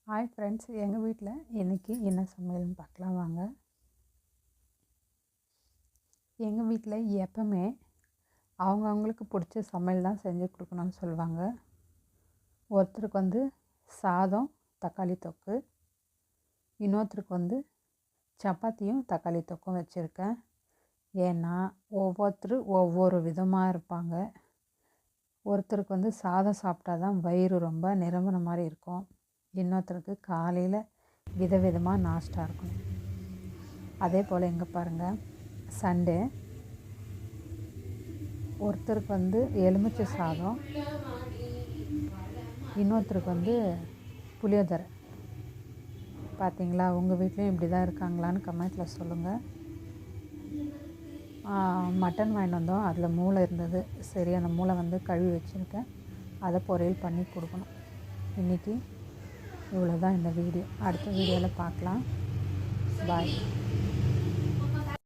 Hi friends, எங்கள் வீட்டில் இன்றைக்கி என்ன சமையல்னு பார்க்கலாம் வாங்க. எங்கள் வீட்டில் எப்பவுமே அவங்களுக்கு பிடிச்ச சமையல் தான் செஞ்சு கொடுக்கணும்னு சொல்லுவாங்க. ஒருத்தருக்கு சாதம் தக்காளி தொக்கு, இன்னொருத்தருக்கு சப்பாத்தியும் தக்காளி தொக்கும் வச்சுருக்கேன். ஏன்னா ஒவ்வொருத்தர் ஒவ்வொரு விதமாக இருப்பாங்க. ஒருத்தருக்கு சாதம் சாப்பிட்டா தான் வயிறு ரொம்ப நிரம்பின மாதிரி இருக்கும். இன்னொருத்தருக்கு காலையில் விதவிதமாக நாஷ்டா இருக்கணும். அதே போல் எங்கே பாருங்கள், சண்டே ஒருத்தருக்கு எலுமிச்சை சாதம், இன்னொருத்தருக்கு புளியோதரை. பார்த்தீங்களா, உங்கள் வீட்லேயும் இப்படி தான் இருக்காங்களான்னு கமெண்ட்டில் சொல்லுங்கள். மட்டன் வாங்கிட்டு வந்தோம், அதில் மூளை இருந்தது. சரி, அந்த மூளை கழுவி வச்சுருக்கேன். அதை பொரியல் பண்ணி கொடுக்கணும். இன்றைக்கி இவ்வளோ தான் இந்த வீடியோ. அடுத்த வீடியோவில் பார்க்கலாம். பாய்.